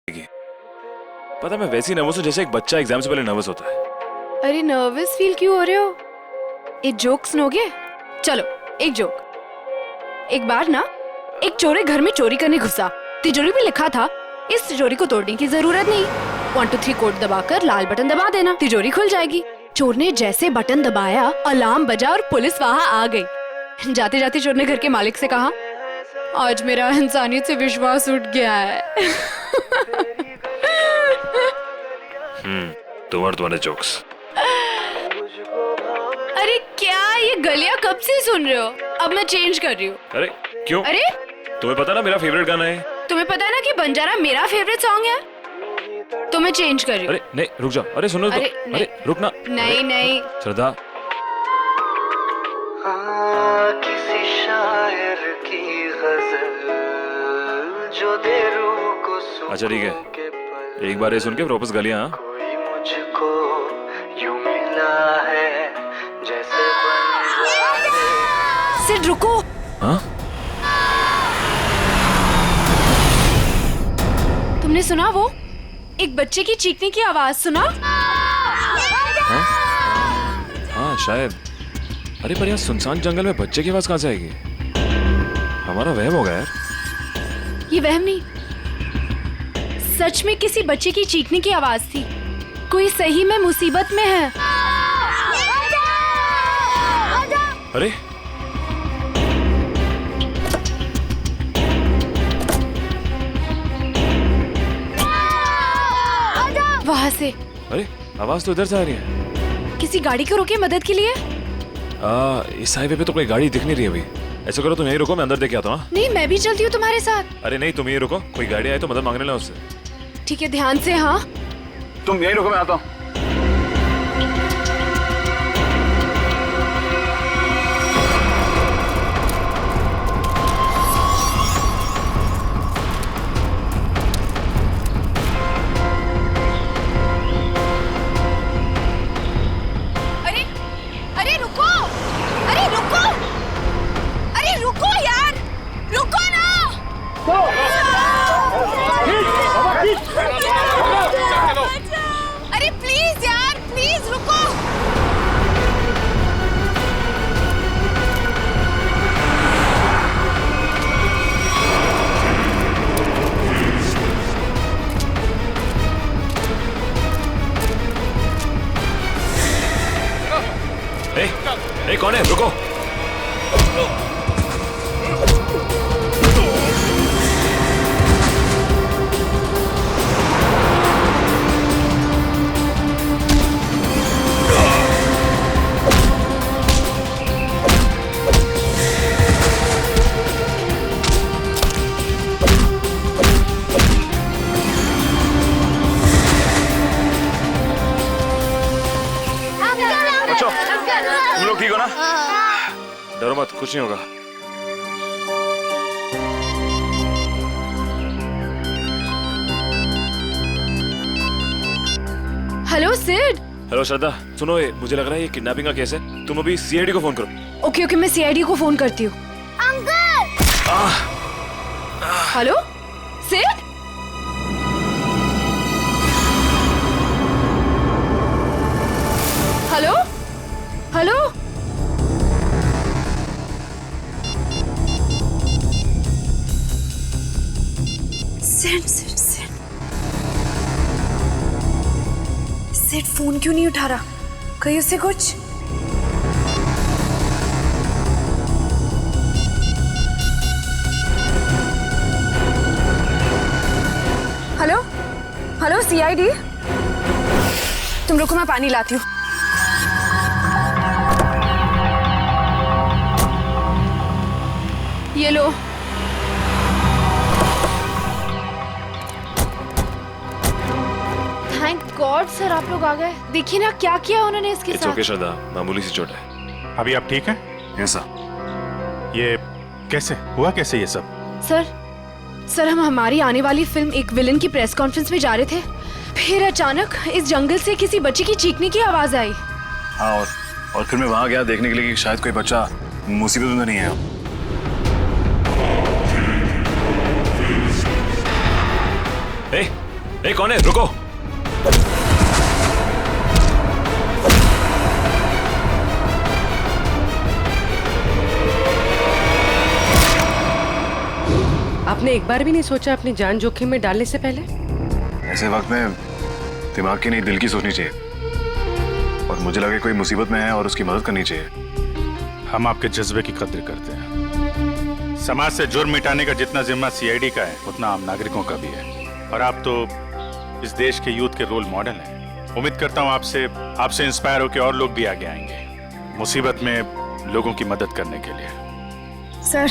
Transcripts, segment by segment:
पता मैं वैसी नर्वस हूँ जैसे एक बच्चा एग्जाम से पहले नर्वस होता है। अरे नर्वस फील क्यों हो रहे हो? एक जोक सुनोगे? चलो एक जोक। एक बार ना एक चोर घर में चोरी करने घुसा। तिजोरी पे लिखा था इस तिजोरी को तोड़ने की जरूरत नहीं, 1 2 3 कोड दबाकर लाल बटन दबा देना, तिजोरी खुल जाएगी। चोर ने जैसे बटन दबाया अलार्म बजा और पुलिस वहाँ आ गई। जाते जाते चोर ने घर के मालिक से कहा, आज मेरा इंसानियत से विश्वास उठ गया है। तुम और तुम्हारे जोक्स। अरे क्या ये गलियां कब से सुन रहे हो? अब मैं चेंज कर रही हूँ। अरे क्यों? अरे तुम्हें पता ना मेरा फेवरेट गाना है। तुम्हें पता है ना कि बंजारा मेरा फेवरेट सॉन्ग है, तो मैं चेंज कर रही हूँ। अरे नहीं रुक जाओ, अरे सुनो तो। अरे, अरे रुक ना। नहीं नहीं श्रद्धा, किसी शायर की गजल जो दे रूह को सुकून अच्छा ठीक है, के पल, एक बार ये सुन के वापस गलियां। हाँ? कोई मुझको यूं मिला है जैसे बंजारे। सिड रुको। हाँ? तुमने सुना वो एक बच्चे की चीखने की आवाज सुना? हाँ? हाँ शायद। अरे पर यार सुनसान जंगल में बच्चे की आवाज कहाँ से आएगी? हमारा वहम होगा यार। ये वहम नहीं, सच में किसी बच्चे की चीखने की आवाज थी। कोई सही में मुसीबत में है। अरे वहां से अरे आवाज तो इधर से आ रही है। किसी गाड़ी को रोके मदद के लिए। इस हाईवे पे तो कोई गाड़ी दिख नहीं रही अभी। ऐसा करो तुम यहीं रुको, मैं अंदर देख के आता हूँ। हाँ? नहीं मैं भी चलती हूँ तुम्हारे साथ। अरे नहीं तुम यहीं रुको, कोई गाड़ी आए तो मदद मांगने ला उससे। ठीक है ध्यान से। हाँ तुम यहीं रुको, मैं आता हूँ। अरे अरे रुको, अरे रुको, अरे रुको यार, रुको ना। अरे प्लीज यार, प्लीज रुको। ए, कौन है? रुको। बच्चों, तुम लोग ठीक हो ना? डरो मत, कुछ नहीं होगा। हेलो सिड। हेलो श्रद्धा, सुनो ये मुझे लग रहा है ये किडनैपिंग का केस है। तुम अभी सीआईडी को फोन करो। ओके ओके मैं सीआईडी को फोन करती हूँ। Hello Sid. Hello hello Sid Sid Sid Sid phone क्यों नहीं उठा रहा? कहीं उससे कुछ? हेलो हेलो सीआईडी, तुम रुको मैं पानी लाती हूँ। ये लो। थैंक गॉड सर आप लोग आ गए। देखिए ना क्या किया उन्होंने इसके इट्स साथ। ओके श्रद्धा, मामूली सी चोट है। अभी आप ठीक हैं? Yes sir. ये कैसे हुआ, कैसे ये सब? सर हम हमारी आने वाली फिल्म एक विलन की प्रेस कॉन्फ्रेंस में जा रहे थे, फिर अचानक इस जंगल से किसी बच्चे की चीखने की आवाज आई। हाँ और फिर मैं वहां गया देखने के लिए कि शायद कोई बच्चा मुसीबत में नहीं है। ए कौन है, रुको। आपने एक बार भी नहीं सोचा अपनी जान जोखिम में डालने से पहले? ऐसे वक्त में दिमाग की नहीं दिल की सोचनी चाहिए, और मुझे लगे कोई मुसीबत में है और उसकी मदद करनी चाहिए। हम आपके जज्बे की कद्र करते हैं। समाज से जुर्म मिटाने का जितना जिम्मा सीआईडी का है उतना आम नागरिकों का भी है, और आप तो इस देश के यूथ के रोल मॉडल हैं। उम्मीद करता हूँ आपसे इंस्पायर होकर और लोग भी आगे आएंगे मुसीबत में लोगों की मदद करने के लिए। सर,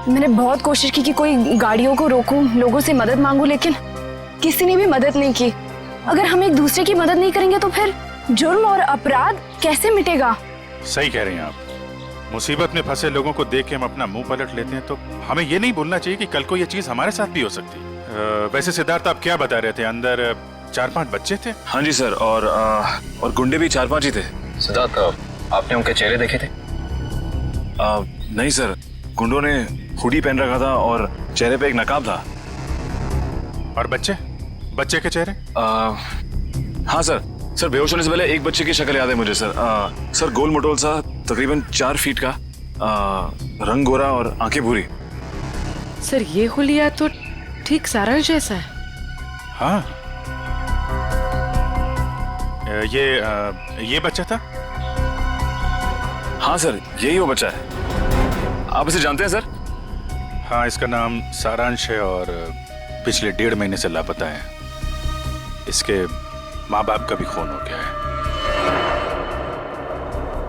मैंने बहुत कोशिश की कि कोई गाड़ियों को रोकूं, लोगों से मदद मांगूं, लेकिन किसी ने भी मदद नहीं की। अगर हम एक दूसरे की मदद नहीं करेंगे तो फिर जुर्म और अपराध कैसे मिटेगा? सही कह रही हैं आप। मुसीबत में फंसे लोगों को देख के हम अपना मुंह पलट लेते हैं, तो हमें ये नहीं भूलना चाहिए कि कल को ये चीज हमारे साथ भी हो सकती है। वैसे सिद्धार्थ, आप क्या बता रहे थे? अंदर 4-5 बच्चे थे? हाँ जी सर, और गुंडे भी 4-5 ही थे। सिद्धार्थ, आपने उनके चेहरे देखे थे? नहीं सर, गुंडों ने हुडी पहन रखा था और चेहरे पे एक नकाब था। और बच्चे के चेहरे? हाँ सर, बेहोश होने से पहले एक बच्चे की शक्ल याद है मुझे सर। सर गोल मटोल सा, तकरीबन 4 फीट का, रंग गोरा और आंखें भूरी। सर ये हुलिया तो ठीक सारांश जैसा है। हाँ, ये बच्चा था? हाँ सर, यही वो बच्चा है। आप इसे जानते हैं सर? हाँ, इसका नाम सारांश है और पिछले 1.5 महीने से लापता है। इसके माँ बाप का भी खून हो गया है।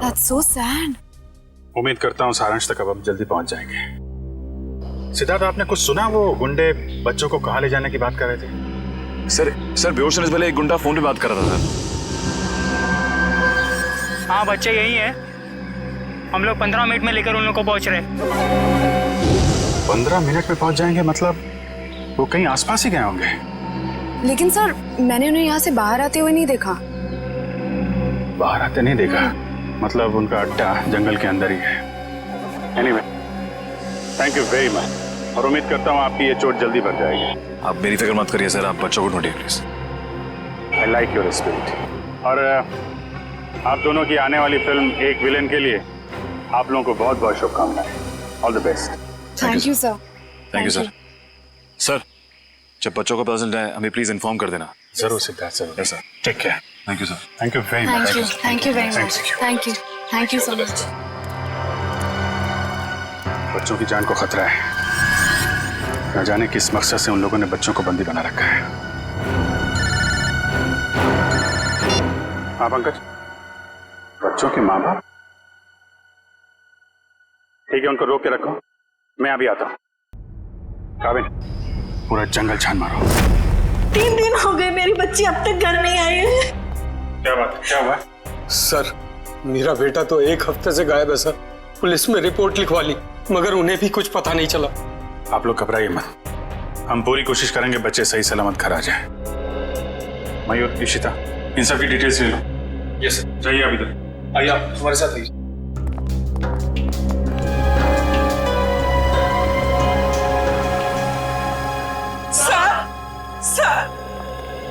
That's so sad. उम्मीद करता हूँ सारांश तक अब हम जल्दी पहुंच जाएंगे। सिद्धार्थ, आपने कुछ सुना? वो गुंडे बच्चों को कहाँ ले जाने की बात कर रहे थे? सर बेहोश होने से पहले एक गुंडा फोन पे बात कर रहा था सर। हाँ, बच्चे यही है। हम लोग 15 मिनट में लेकर उन लोगों को पहुंच रहे। 15 मिनट में पहुंच जाएंगे? मतलब वो कहीं आसपास ही गए होंगे। लेकिन सर, मैंने उन्हें यहाँ से बाहर आते हुए नहीं देखा। बाहर आते नहीं देखा? मतलब उनका अड्डा जंगल के अंदर ही है। Anyway, thank you very much, और उम्मीद करता हूँ आपकी ये चोट जल्दी भर जाएगी। आप मेरी फिक्र मत करिए सर, आप बच्चों को ढूंढिए please. I like your spirit. और आप दोनों की आने वाली फिल्म एक विलेन के लिए आप लोगों को बहुत बहुत शुभकामनाएं। All the best. Thank you sir. Thank you sir. Sir, जब बच्चों को पता चल जाए हमें प्लीज इन्फॉर्म कर देना। जरूर सिद्धार्थ, जरूर sir. Take care. Thank you sir. Thank you very much. Thank you very much. Thank you so much. बच्चों की जान को खतरा है। न जाने किस मकसद से उन लोगों ने बच्चों को बंदी बना रखा है। हाँ पंकज, बच्चों के माँ बाप? ठीक है, उनको रोक के रखो, मैं अभी आता हूँ। काबिन, पूरा जंगल छान मारो। 3 दिन हो गए मेरी बच्ची अब तक घर नहीं आई है। क्या बात है, क्या हुआ? सर, मेरा बेटा तो 1 हफ्ते से गायब है सर। पुलिस में रिपोर्ट लिखवा ली, मगर उन्हें भी कुछ पता नहीं चला। आप लोग घबराइए मत, हम पूरी कोशिश करेंगे बच्चे सही सलामत घर आ जाए। मयूर, इशिता, इन सब की डिटेल्स ले लो। Yes sir. जाइए आप इधर आइए, आप हमारे साथ आइए।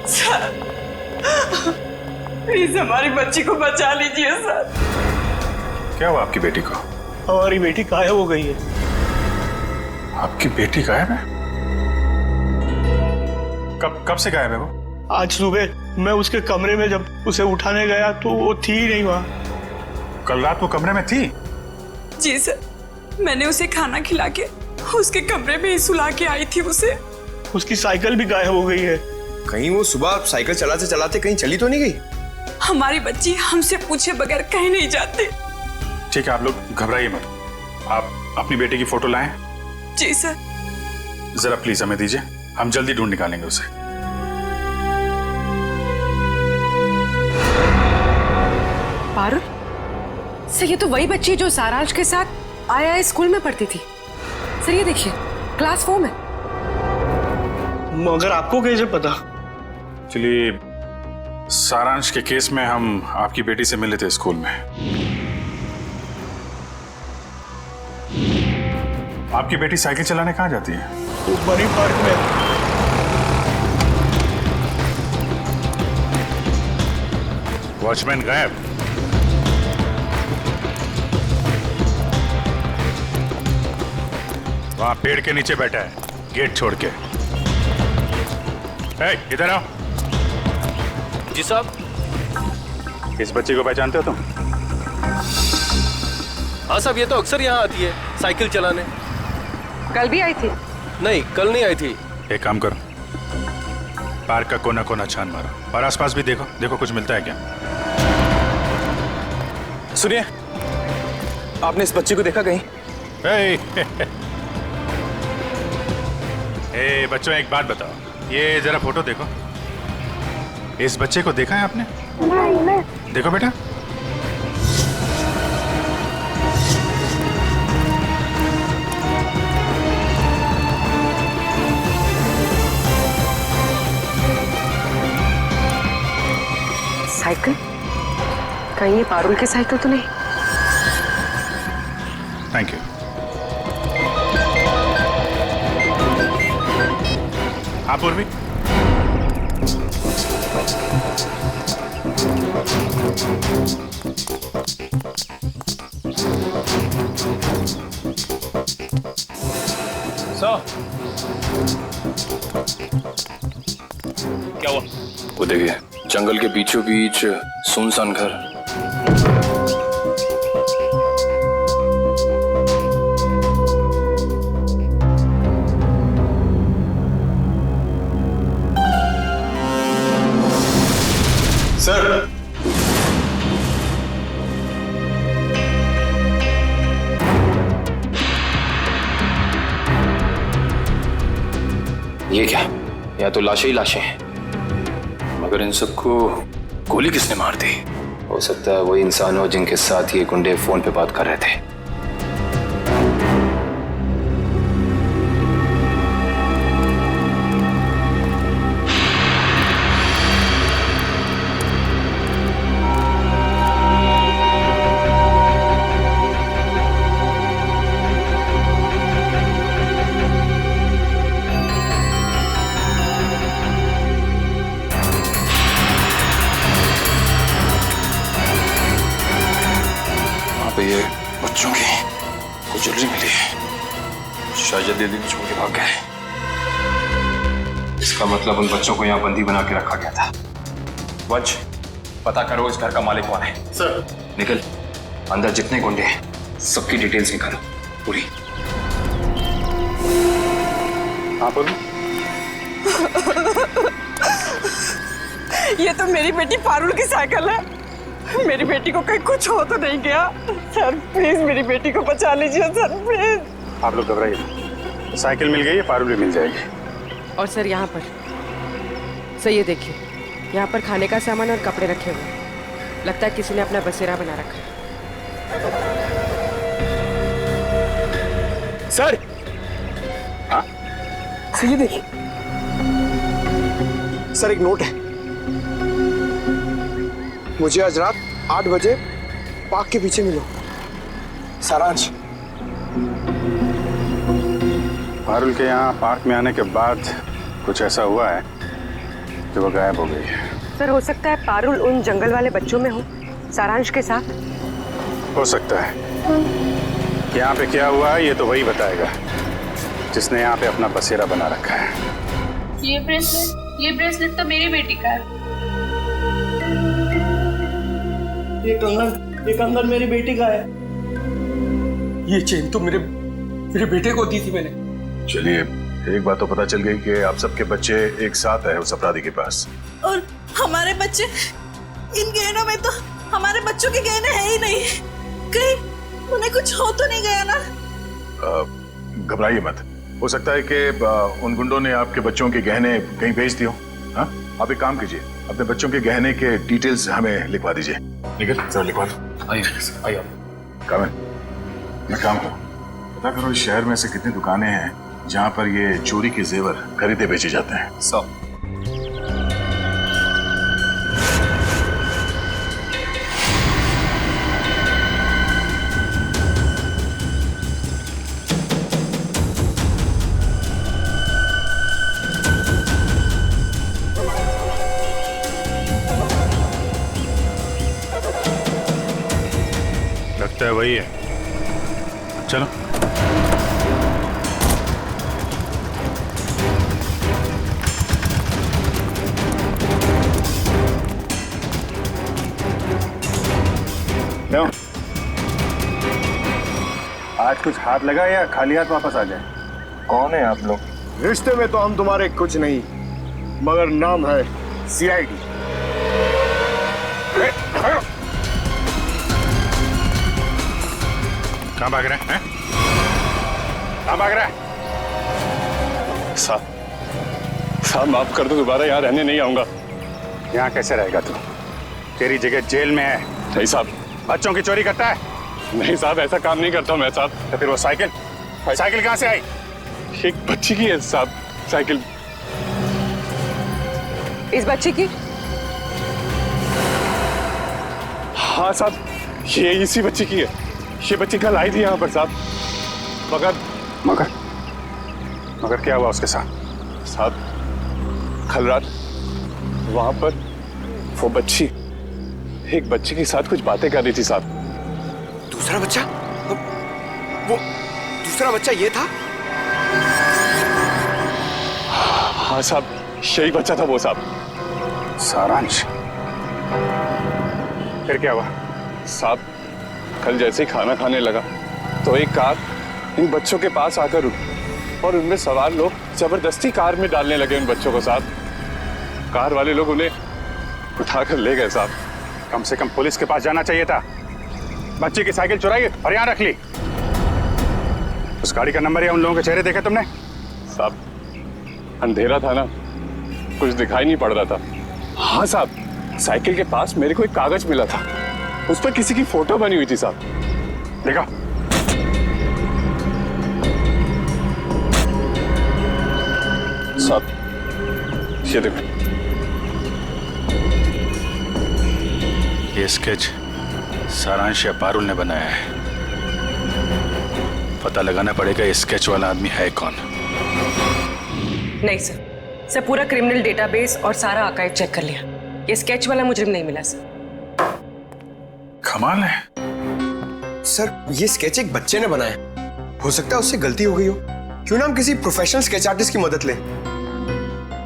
सर, प्लीज हमारी बच्ची को बचा लीजिए सर। क्या हुआ आपकी बेटी को? हमारी बेटी गायब हो गई है। आपकी बेटी गायब है? कब से गायब है वो? आज सुबह मैं उसके कमरे में जब उसे उठाने गया तो वो थी ही नहीं वहाँ। कल रात वो कमरे में थी? जी सर, मैंने उसे खाना खिला के उसके कमरे में ही सुला के आई थी उसे। उसकी साइकिल भी गायब हो गई है। कहीं वो सुबह साइकिल चलाते चलाते कहीं चली तो नहीं गई? हमारी बच्ची हमसे पूछे बगैर कहीं नहीं जाती। ठीक है, आप लोग घबराइए मत। आप अपनी बेटी की फोटो लाएं। जी सर। जरा प्लीज हमें दीजिए, हम जल्दी ढूंढ निकालेंगे उसे। पारुल, सर ये तो वही बच्ची जो सारांश के साथ आया स्कूल में पढ़ती थी। सर ये देखिए, क्लास 4 में। मगर आपको कैसे पता? चलिए, सारांश के केस में हम आपकी बेटी से मिले थे स्कूल में। आपकी बेटी साइकिल चलाने कहाँ जाती है? ऊपर ही पार्क में। वॉचमैन गायब। वहां पेड़ के नीचे बैठा है, गेट छोड़ के। ए, इधर आओ। जी साहब। इस बच्चे को पहचानते हो तुम? हाँ साहब, ये तो अक्सर यहाँ आती है साइकिल चलाने। कल भी आई थी? नहीं, कल नहीं आई थी। एक काम करो, पार्क का कोना कोना छान मारो और आसपास भी देखो, देखो कुछ मिलता है क्या। सुनिए, आपने इस बच्चे को देखा कहीं? ए बच्चों, एक बात बताओ, ये जरा फोटो देखो। इस बच्चे को देखा है आपने? नहीं। देखो बेटा। साइकिल? कहीं ये पारुल की साइकिल तो नहीं? Thank you. हाँ पूर्वी। क्या हुआ? वो देखिए, जंगल के बीचों बीच सुनसान घर। सर, ये क्या? या तो लाशें ही लाशें हैं, मगर इन सबको गोली किसने मार दी? हो सकता है वही इंसान हो जिनके साथ ये गुंडे फोन पे बात कर रहे थे। ये बच्चों की कुछ ज्वेलरी मिली है, शायद दीदी छोड़ के भाग गए। इसका मतलब उन बच्चों को यहाँ बंदी बना के रखा गया था। वंश, पता करो इस घर का मालिक कौन है। सर। निकल, अंदर जितने गुंडे हैं सबकी डिटेल्स निकालो पूरी। हाँ बोलो। ये तो मेरी बेटी पारुल की साइकिल है। मेरी बेटी को कहीं कुछ हो तो नहीं गया? सर प्लीज मेरी बेटी को बचा लीजिए सर, प्लीज। आप लोग घबराइए, साइकिल मिल गई है, पारुल भी मिल जाएगी। और सर यहाँ पर सर ये देखिए, यहाँ पर खाने का सामान और कपड़े रखे हुए हैं। लगता है किसी ने अपना बसेरा बना रखा है। सर, हाँ सर ये देखिए, सर एक नोट है। मुझे आज रात 8 बजे पार्क के पीछे मिलो, सारांश। पारुल के यहाँ पार्क में आने के बाद कुछ ऐसा हुआ है कि वो गायब हो गई है। सर हो सकता है पारुल उन जंगल वाले बच्चों में हो, सारांश के साथ। हो सकता है। यहाँ पे क्या हुआ है ये तो वही बताएगा जिसने यहाँ पे अपना बसेरा बना रखा है। ये ब्रेसलेट तो मेरी बेटी का है। ये कंगन मेरी बेटी का है। ये चेन तो मेरे बेटे को दी थी मैंने। चलिए, एक बात तो पता चल गई कि आप सबके बच्चे एक साथ आए उस अपराधी के पास। और हमारे बच्चे, इन गहनों में तो हमारे बच्चों के गहने हैं ही नहीं। कहीं उन्हें कुछ हो तो नहीं गया ना? घबराइए मत, हो सकता है कि उन गुंडों ने आपके बच्चों के गहने कहीं भेज दिए हो। हाँ, आप एक काम कीजिए, अपने बच्चों के गहने के डिटेल्स हमें लिखवा दीजिए। निकल सर, लिखवा दो। आइए आइए, काम है, मैं काम करूँ। पता करो इस शहर में से कितनी दुकानें हैं जहाँ पर ये चोरी के जेवर खरीदे बेचे जाते हैं। सब लगता है वही है। चलो। क्यों? आज कुछ हाथ लगा या खाली हाथ वापस आ जाए? कौन है आप लोग? रिश्ते में तो हम तुम्हारे कुछ नहीं, मगर नाम है सीआईडी। कहाँ भाग रहे हैं? कहाँ भाग रहा है? साहब माफ कर दो, दोबारा यहाँ रहने नहीं आऊंगा। यहाँ कैसे रहेगा तू? तेरी जगह जेल में है। नहीं साहब। बच्चों की चोरी करता है? नहीं साहब, ऐसा काम नहीं करता मैं साहब। तो फिर वो साइकिल कहाँ से आई? एक बच्ची की है साहब साइकिल। इस बच्चे की? हाँ साहब, ये इसी बच्ची की है। ये बच्ची कल आई थी यहाँ पर साहब। मगर क्या हुआ उसके साथ? साहब कल रात वहां पर वो बच्ची एक बच्चे के साथ कुछ बातें कर रही थी साहब। दूसरा बच्चा? वो दूसरा बच्चा ये था? हाँ साहब, यही बच्चा था वो साहब। सारांश। फिर क्या हुआ? साहब कल जैसे ही खाना खाने लगा तो एक कार इन बच्चों के पास आकर रुकी और उनमें सवार लोग जबरदस्ती कार में डालने लगे उन बच्चों को साहब। कार वाले लोग उन्हें उठाकर ले गए साहब। कम से कम पुलिस के पास जाना चाहिए था। बच्चे की साइकिल चुराई और यहाँ रख ली। उस गाड़ी का नंबर या उन लोगों के चेहरे देखे तुमने? साहब अंधेरा था ना, कुछ दिखाई नहीं पड़ रहा था। हाँ साहब, साइकिल के पास मेरे को एक कागज मिला था, उस पर किसी की फोटो बनी हुई थी साहब। देखा? साहब ये देखो, ये स्केच सारांश या पारुल ने बनाया है। पता लगाना पड़ेगा ये स्केच वाला आदमी है कौन। नहीं सर, पूरा क्रिमिनल डेटाबेस और सारा आर्काइव चेक कर लिया। ये स्केच वाला मुजरिम नहीं मिला सर। कमाल है। सर ये स्केच एक बच्चे ने बनाया, हो सकता है उससे गलती हो गई हो। क्यों ना हम किसी प्रोफेशनल स्केच आर्टिस्ट की मदद लें?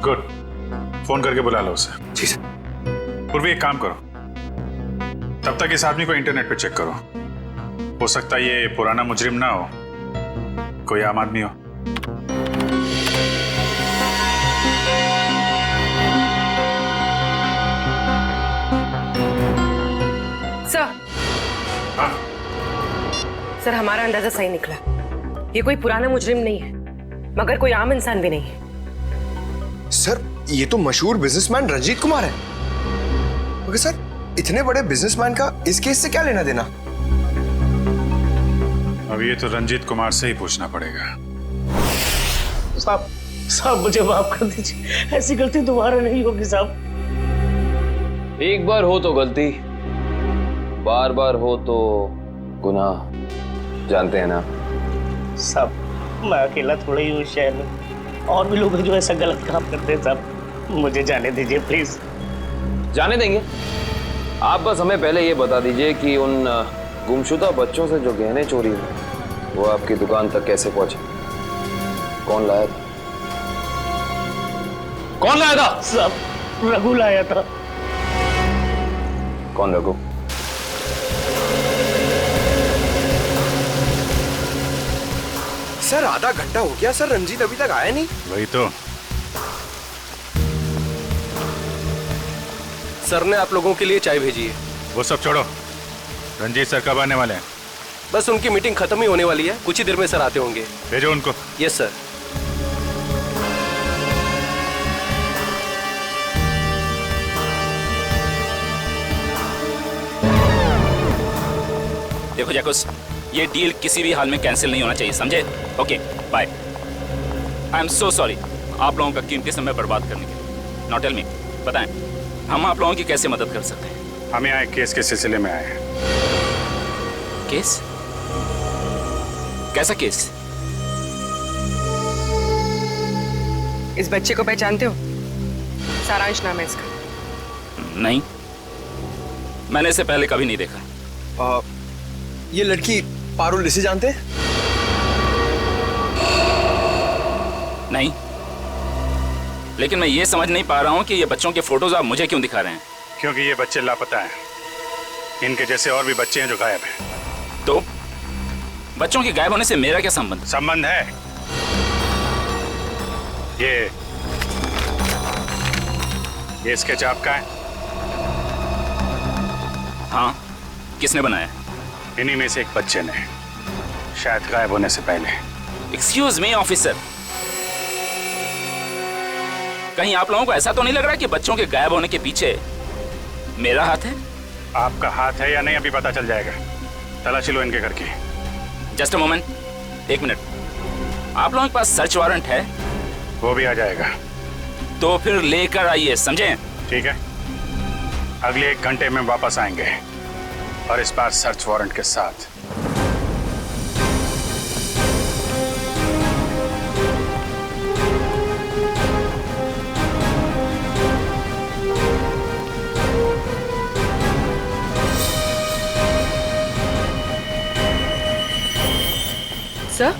गुड, फोन करके बुला लो उसे। जी सर। पूर्वी एक काम करो, तब तक इस आदमी को इंटरनेट पे चेक करो। हो सकता है ये पुराना मुजरिम ना हो, कोई आम आदमी हो। सर। हाँ? सर हमारा अंदाजा सही निकला। ये कोई पुराना मुजरिम नहीं है, मगर कोई आम इंसान भी नहीं है। सर ये तो मशहूर बिजनेसमैन रंजीत कुमार है। मगर सर इतने बड़े बिजनेसमैन का इस केस से क्या लेना देना? अब ये तो रंजीत कुमार से ही पूछना पड़ेगा। साहब मुझे माफ कर दीजिए, ऐसी गलती दोबारा नहीं होगी साहब। एक बार हो तो गलती, बार बार हो तो गुनाह, जानते हैं ना। साहब मैं अकेला थोड़ा ही हूँ शहर में, और भी लोग हैं जो ऐसा गलत काम करते हैं साहब। मुझे जाने दीजिए प्लीज। जाने देंगे। आप बस हमें पहले ये बता दीजिए कि उन गुमशुदा बच्चों से जो गहने चोरी हुए वो आपकी दुकान तक कैसे पहुंचे? कौन लाया था? कौन लाया था? साहब रघु लाया था। कौन रघु? सर आधा घंटा हो गया सर, रंजीत अभी तक आया नहीं। वही तो। सर ने आप लोगों के लिए चाय भेजी है। वो सब छोड़ो, रंजीत सर कब आने वाले हैं? बस उनकी मीटिंग खत्म ही होने वाली है, कुछ ही देर में सर आते होंगे। भेजो उनको। Yes sir. देखो जैकुस, ये डील किसी भी हाल में कैंसिल नहीं होना चाहिए, समझे? Okay bye. I am so sorry आप लोगों का कीमती समय बर्बाद करने के लिए। नाउ टेल मी, बताएं हम आप लोगों की कैसे मदद कर सकते हैं? हम यहाँ एक केस के सिलसिले में आए हैं। केस? कैसा केस? इस बच्चे को पहचानते हो? सारांश नाम है इसका। नहीं, मैंने इसे पहले कभी नहीं देखा। ये लड़की पारुल इसे जानते हैं? नहीं, लेकिन मैं ये समझ नहीं पा रहा हूँ कि ये बच्चों के फोटोज आप मुझे क्यों दिखा रहे हैं? क्योंकि ये बच्चे लापता हैं। इनके जैसे और भी बच्चे हैं जो गायब हैं। तो बच्चों के गायब होने से मेरा क्या संबंध? संबंध है। ये स्केच आपका है? हाँ, किसने बनाया? इन्हीं में से एक बच्चे ने, शायद गायब होने से पहले। एक्सक्यूज मी ऑफिसर, कहीं आप लोगों को ऐसा तो नहीं लग रहा कि बच्चों के गायब होने के पीछे मेरा हाथ है? आपका हाथ है या नहीं अभी पता चल जाएगा। तलाशी लो इनके घर की। जस्ट अ मोमेंट, एक मिनट। आप लोगों के पास सर्च वारंट है? वो भी आ जाएगा। तो फिर लेकर आइए, समझे? ठीक है, अगले 1 घंटे में वापस आएंगे और इस बार सर्च वारंट के साथ। सर,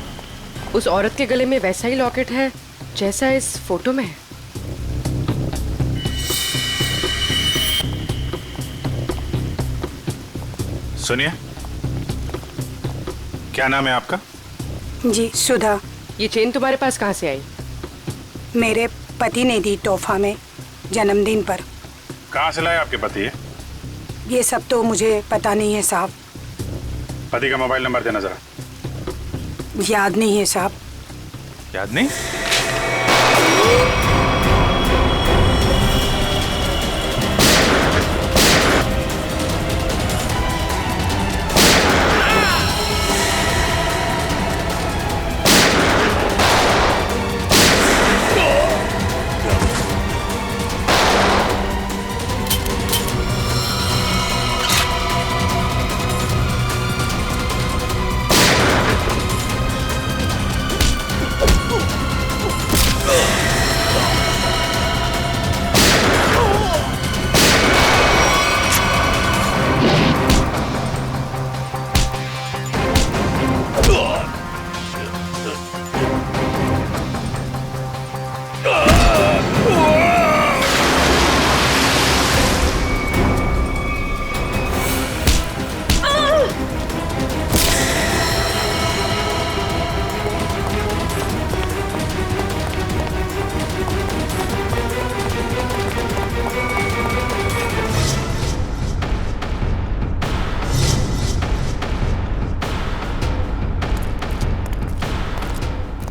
उस औरत के गले में वैसा ही लॉकेट है जैसा इस फोटो में है। सुनिए, क्या नाम है आपका? जी, सुधा। ये चेन तुम्हारे पास कहाँ से आई? मेरे पति ने दी तोहफा में जन्मदिन पर। कहाँ से लाए आपके पति है? ये सब तो मुझे पता नहीं है साहब। पति का मोबाइल नंबर देना जरा। याद नहीं है साहब। याद नहीं?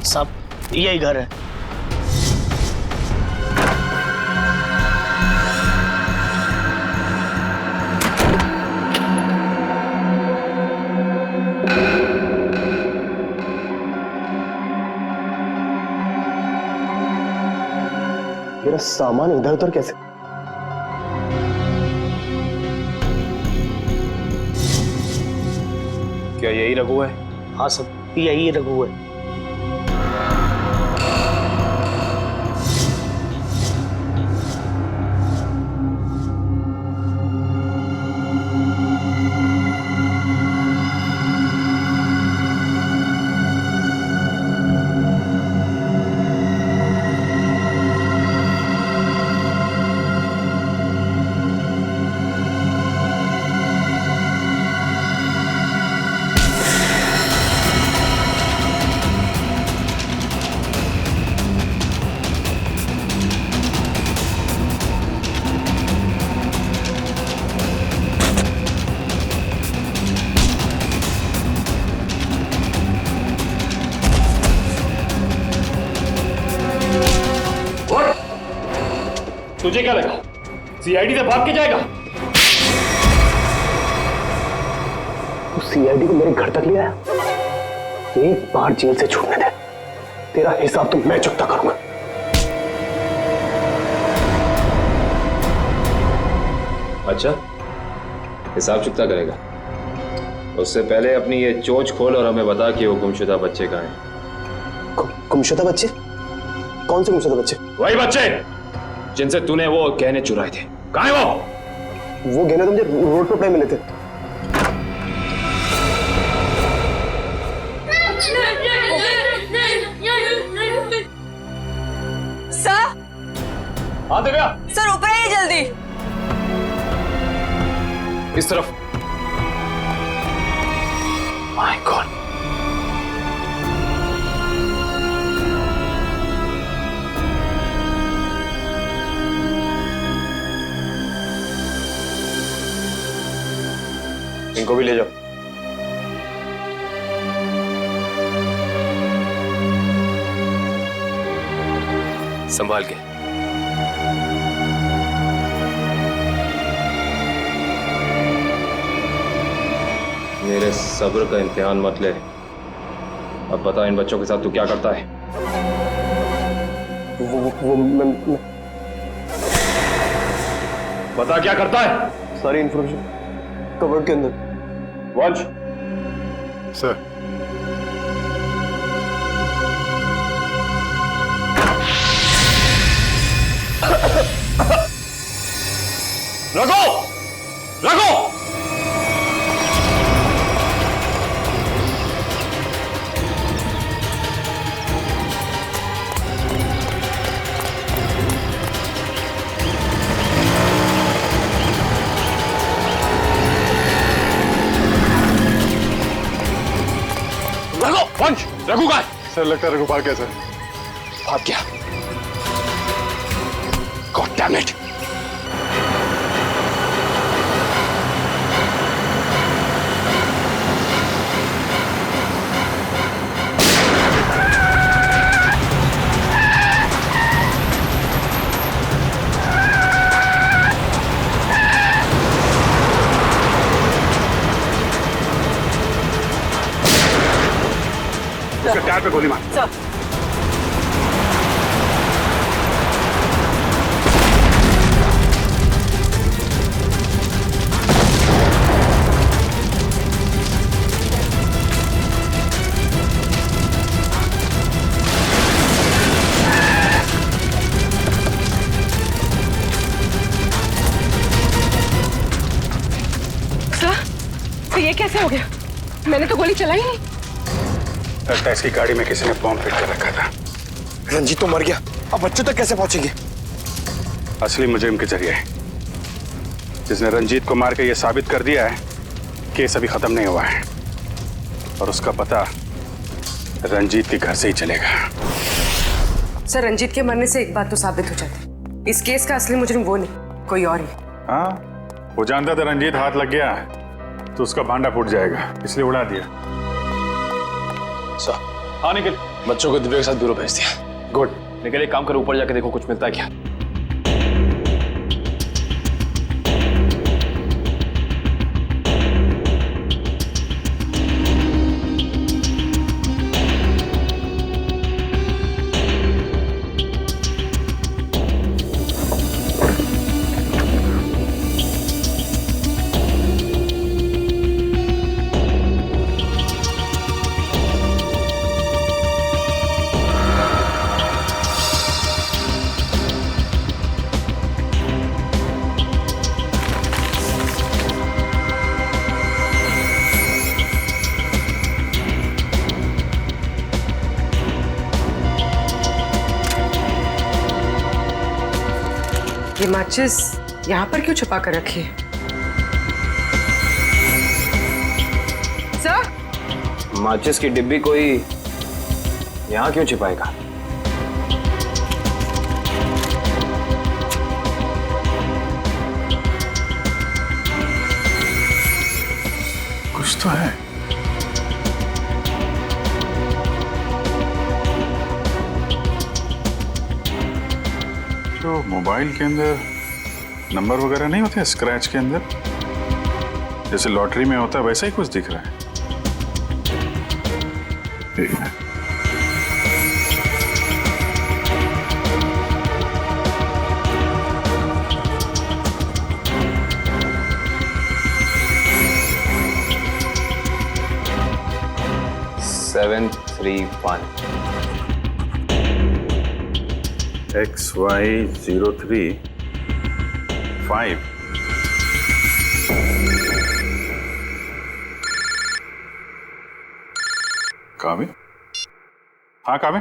साहब, यही घर है। मेरा सामान इधर उधर कैसे? क्या यही रघु है? हाँ साहब, यही रघु है। तुझे क्या लगा सीआईडी से भाग के जाएगा? सीआईडी को मेरे घर तक ले आया। एक बार जेल से छूटने दे, तेरा हिसाब तो मैं चुकता करूंगा। अच्छा, हिसाब चुकता करेगा? उससे पहले अपनी ये चोंच खोल और हमें बता कि वो गुमशुदा बच्चे कहाँ हैं। गुमशुदा बच्चे? कौन से गुमशुदा बच्चे? वही बच्चे जिनसे तूने वो गहने चुराए थे। कहाँ है वो? वो गहने तो मुझे रोड पर मिले थे। हाँ दिव्या, सर ऊपर आइए जल्दी। इस तरफ। माय गॉड, इनको भी ले जाओ। संभाल के। मेरे सब्र का इम्तिहान मत ले। अब बता इन बच्चों के साथ तू क्या करता है? वो मैं बता क्या करता है? सारी इंफॉर्मेशन कवर्ड के अंदर। वंश, सर। रघु, रघु, वंश, रघु का है? सर लगता है रघु भाग गया सर। भाग गया? God damn it. उसके टायर पे गोली मार। सर ये कैसे हो गया? मैंने तो गोली चलाई नहीं। लगता है इसकी गाड़ी में किसी ने बॉम्ब फिट कर रखा था। रंजीत तो मर गया, अब बच्चों तक कैसे पहुंचेंगे? असली मुजरिम के जरिए, जिसने रंजीत को मार के ये साबित कर दिया है केस अभी खत्म नहीं हुआ है और उसका पता रंजीत के घर से ही चलेगा। सर रंजीत के मरने से एक बात तो साबित हो जाती, इस केस का असली मुजरिम वो नहीं कोई और ही। हाँ, वो जानता था रंजीत हाथ लग गया तो उसका भांडा फूट जाएगा, इसलिए उड़ा दिया। सर, हाँ निकल, बच्चों को दिव्या के साथ ब्यूरो भेज दिया। गुड, निकल एक काम करो, ऊपर जाके देखो कुछ मिलता है क्या। ये माचिस यहाँ पर क्यों छुपा कर रखी है? सर, माचिस की डिब्बी कोई यहाँ क्यों छिपाएगा? कुछ तो है। तो मोबाइल के अंदर नंबर वगैरह नहीं होते स्क्रैच के अंदर, जैसे लॉटरी में होता है वैसा ही कुछ दिख रहा है। ठीक है। XY035 काबिल? हाँ काबिल,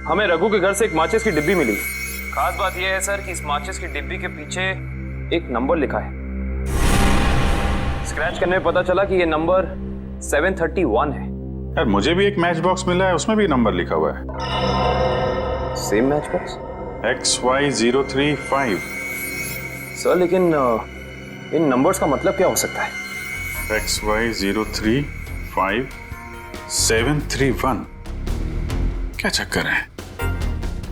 हमें रघु के घर से एक माचिस की डिब्बी मिली। खास बात यह है सर कि इस माचिस की डिब्बी के पीछे एक नंबर लिखा है। स्क्रैच करने में पता चला कि यह नंबर 731 है। यार मुझे भी एक मैच बॉक्स मिला है, उसमें भी नंबर लिखा हुआ है। Same match box? XY035। Sir लेकिन इन नंबर्स का मतलब क्या हो सकता है? XY035-731। क्या चक्कर है?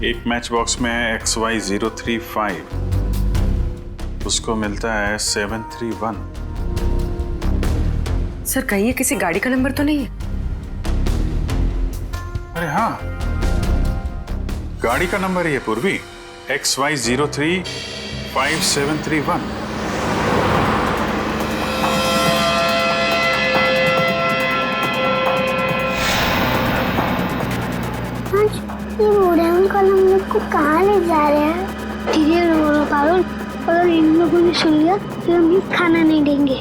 एक मैच बॉक्स में है XY035, उसको मिलता है 731। सर कहीं ये किसी गाड़ी का नंबर तो नहीं है? अरे हाँ, गाड़ी का नंबर ही है पूर्वी, XY035-731। ये बूढ़े अंकल हम लोग को कहाँ ले जा रहे हैं? धीरे बोलो पारुल, अगर इन लोगों ने सुन लिया तो हम खाना नहीं देंगे।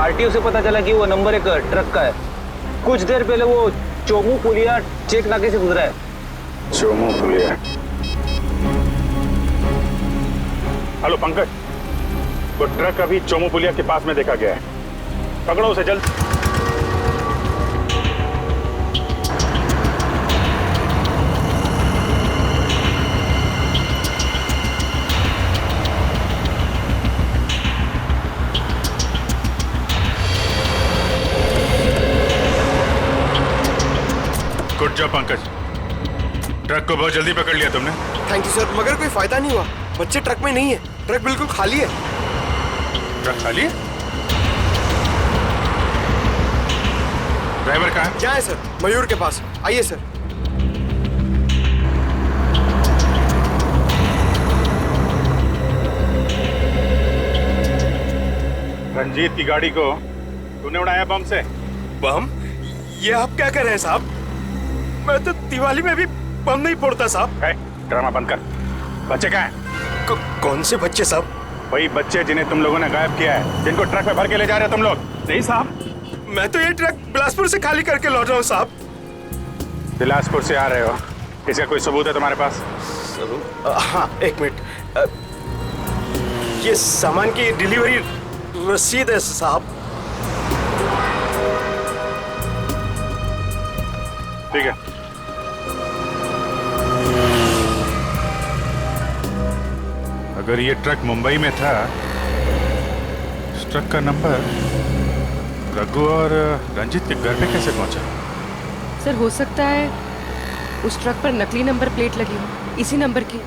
आरटीओ से पता चला कि वो नंबर एक ट्रक का है। कुछ देर पहले वो चोमू पुलिया चेक नाके से गुजरा है। चोमू पुलिया। हेलो पंकज, वो ट्रक अभी चोमू पुलिया के पास में देखा गया है, पकड़ो उसे जल्द। गुड जॉब पंकज, ट्रक को बहुत जल्दी पकड़ लिया तुमने। थैंक यू सर, मगर कोई फायदा नहीं हुआ। बच्चे ट्रक में नहीं है, ट्रक बिल्कुल खाली है। ट्रक खाली है? ड्राइवर कहाँ है? क्या है सर? मयूर के पास। आइए सर। रंजीत की गाड़ी को तूने उड़ाया बम से? बम? ये आप क्या कर रहे हैं साहब? मैं तो दिवाली में भी बम नहीं फोड़ता साहब। ड्रामा बंद कर। बच्चे कहाँ हैं? कौन से बच्चे साहब? वही बच्चे जिन्हें तुम लोगों ने गायब किया है, जिनको ट्रक में भर के ले जा रहे हो तुम लोग। नहीं साहब, मैं तो ये ट्रक बिलासपुर से खाली करके लौट रहा हूँ साहब। बिलासपुर से आ रहे हो, इसका कोई सबूत है तुम्हारे पास? हाँ एक मिनट, ये सामान की डिलीवरी रसीद है साहब। ठीक है, अगर ये ट्रक मुंबई में था, इस ट्रक का नंबर रघु और रंजीत के घर पे कैसे पहुंचा? सर हो सकता है उस ट्रक पर नकली नंबर प्लेट लगी हो, इसी नंबर की।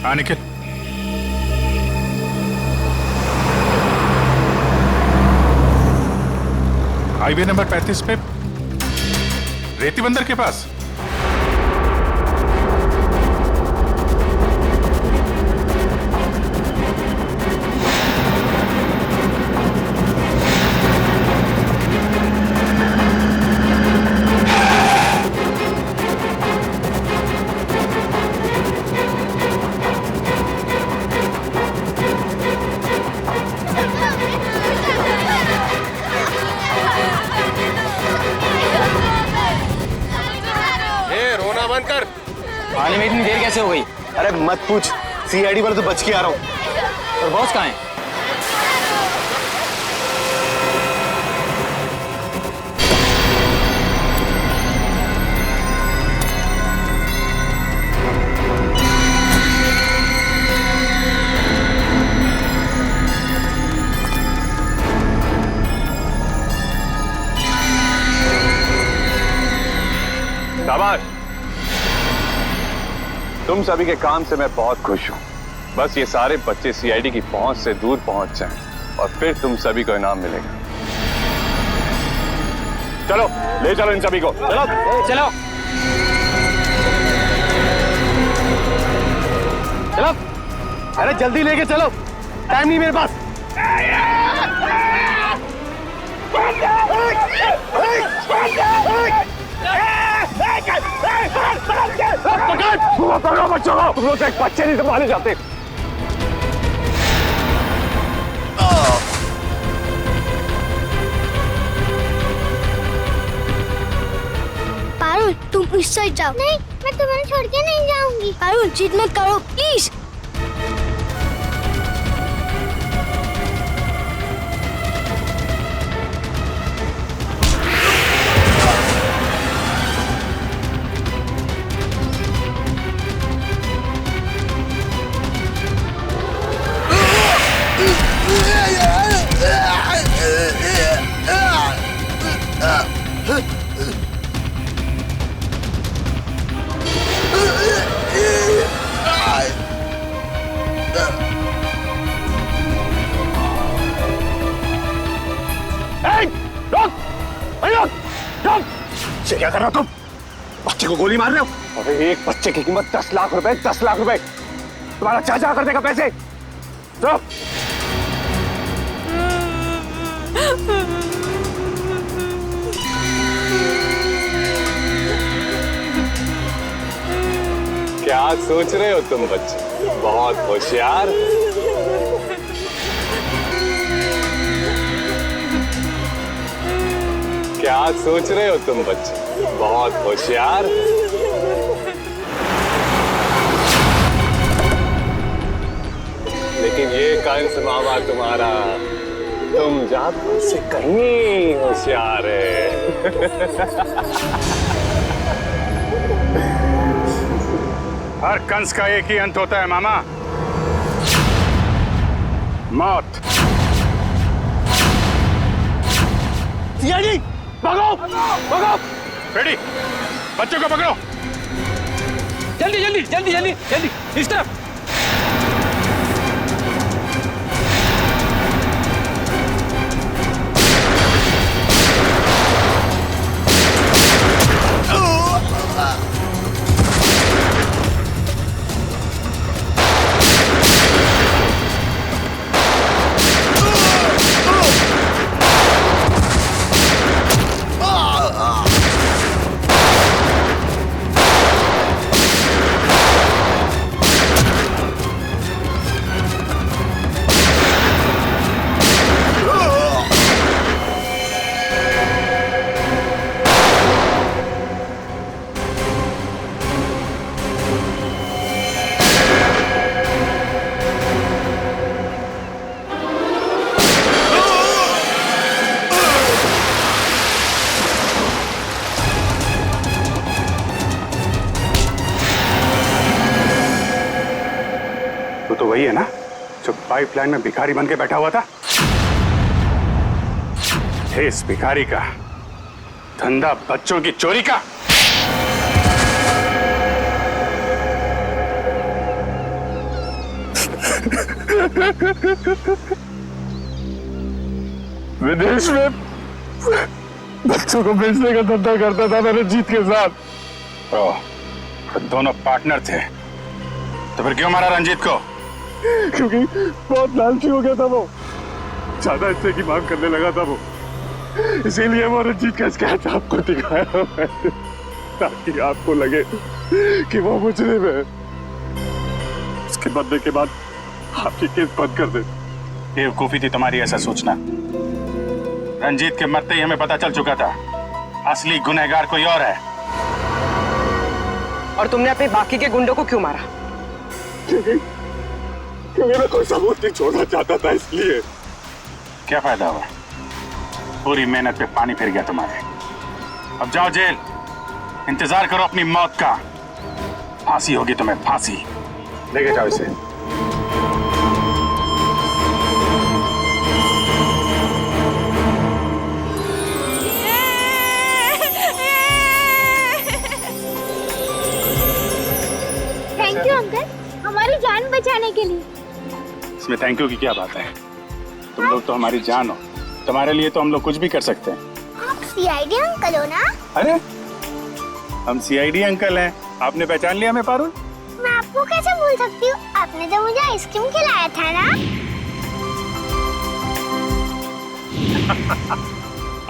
हाँ निखिल, हाईवे नंबर 35 पे रेती बंदर के पास। आने में इतनी देर कैसे हो गई? अरे मत पूछ, सीआईडी वाले तो बच के आ रहा हूँ। और बॉस कहाँ है? शाबाश, तुम सभी के काम से मैं बहुत खुश हूं। बस ये सारे बच्चे सीआईडी की पहुंच से दूर पहुंच जाएं और फिर तुम सभी को इनाम मिलेगा। चलो ले चलो इन सभी को, चलो चलो चलो, अरे जल्दी लेके चलो, टाइम नहीं मेरे पास। पकड़ो बच्चों को, तुम लोग एक बच्चे नहीं संभाले जाते। इस साइड जाओ। नहीं, मैं तुम्हें छोड़ के नहीं जाऊंगी। पारुल जिद मत करो प्लीज। क्या कर रहे हो तुम? बच्चे को गोली मार रहे हो? अरे एक बच्चे की कीमत 10 लाख रुपए, 10 लाख रुपए। तुम्हारा चाचा कर देगा पैसे। तो क्या सोच रहे हो तुम बच्चे? बहुत होशियार। क्या सोच रहे हो तुम बच्चे? बहुत होशियार। लेकिन ये कंस मामा तुम्हारा तुम जात से कहीं होशियार है। हर कंस का एक ही अंत होता है मामा, मौत। सीआईडी भागो, भागो। बेटी, बच्चों को पकड़ो। जल्दी जल्दी जल्दी जल्दी जल्दी इस तरफ। तो वही है ना जो पाइपलाइन में भिखारी बन के बैठा हुआ था? इस भिखारी का धंधा बच्चों की चोरी का। विदेश में बच्चों को बेचने का धंधा करता था मैं रंजीत के साथ। दोनों पार्टनर थे, तो फिर क्यों मारा रंजीत को? क्योंकि बहुत लालची हो गया था वो, ज्यादा हिस्से की मांग करने लगा था वो, इसीलिए वो रंजीत का स्केच आपको दिखाया मैंने, ताकि आपको लगे कि वो मुजरिम है। उसके बदले के बाद आपकी केस बंद कर दे। बेवकूफी थी तुम्हारी ऐसा सोचना। रंजीत के मरते ही हमें पता चल चुका था असली गुनहगार कोई और है। और तुमने अपने बाकी के गुंडों को क्यों मारा? क्योंकि मैं कोई सबूत नहीं छोड़ना चाहता था, इसलिए। क्या फायदा हुआ? पूरी मेहनत पे पानी फिर गया तुम्हारे। अब जाओ जेल, इंतजार करो अपनी मौत का। फांसी होगी तुम्हें, फांसी। लेके जाओ इसे। थैंक यू अंकल, हमारी जान बचाने के लिए। इसमें थैंक यू की क्या बात है? तुम लोग तो हमारी जान हो, तुम्हारे लिए तो हम लोग कुछ भी कर सकते हैं। आप सीआईडी अंकल हो ना? अरे हम सीआईडी अंकल हैं, आपने पहचान लिया हमें पारुल? मैं आपको कैसे भूल सकती हूँ, आपने तो मुझे आइसक्रीम खिलाया था ना।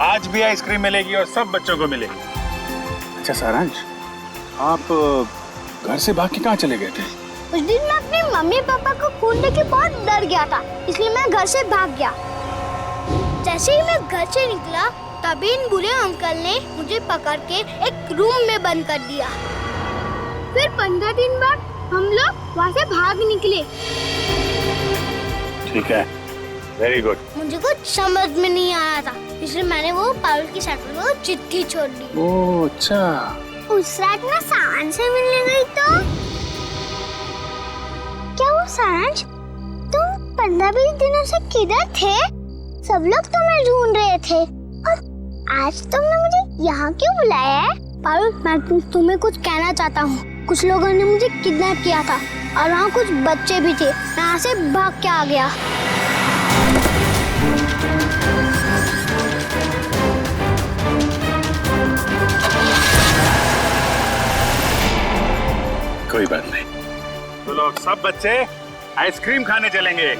आज भी आइसक्रीम मिलेगी और सब बच्चों को मिलेगी। अच्छा सारांश, आप घर से भाग के कहाँ चले गए थे? उस दिन मैं अपने मम्मी पापा को खून देख के बहुत डर गया था, इसलिए मैं घर से भाग गया। जैसे ही मैं घर से निकला तभी इन बुरे अंकल ने मुझे पकड़ के एक रूम में बंद कर दिया। फिर 15 दिन बाद हम लोग वहाँ से भाग निकले। ठीक है, वेरी गुड। मुझे कुछ समझ में नहीं आया था, इसलिए मैंने वो पारुल की साइकिल में चिट्ठी छोड़ दी। ओह अच्छा। उस रात मैं सारांश से मिलने गई तो क्या वो सारांश तुम 15-20 दिनों से किधर थे? सब लोग तुम्हें ढूंढ रहे थे और आज तुमने मुझे यहाँ क्यों बुलाया है? पारुल, मैं तुम्हें कुछ कहना चाहता हूँ। कुछ लोगों ने मुझे किडनैप किया था और वहाँ कुछ बच्चे भी थे। मैं यहाँ से भाग के आ गया। कोई बात नहीं। तो लोग सब बच्चे आइसक्रीम खाने चलेंगे।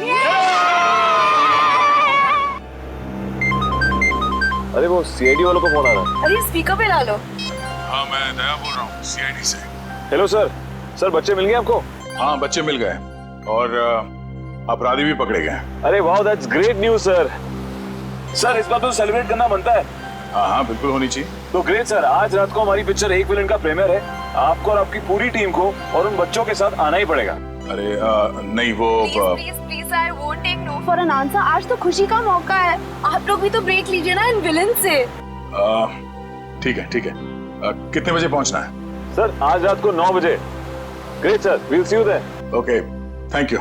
अरे वो सीआईडी वालों को फोन आ रहा है। अरे स्पीकर पे ला लो। हाँ, मैं दया बोल रहा हूँ सीआईडी से। Hello sir. सर बच्चे मिल गए आपको? हाँ, बच्चे मिल गए और अपराधी भी पकड़े गए। अरे वाह, that's great news sir. Sir इस बात तो सेलिब्रेट करना बनता है। हाँ हाँ, बिल्कुल होनी चाहिए। तो ग्रेट सर, आज रात को हमारी पिक्चर एक विलन का प्रीमियर है। आपको और आपकी पूरी टीम को और उन बच्चों के साथ आना ही पड़ेगा। अरे नहीं, वो please I won't take no for an answer. आज तो खुशी का मौका है, आप लोग भी तो ब्रेक लीजिए ना इन विलन से। ठीक है ठीक है। कितने बजे पहुंचना है? सर आज रात को 9 बजे। Great sir, we'll see you there. Okay, thank you.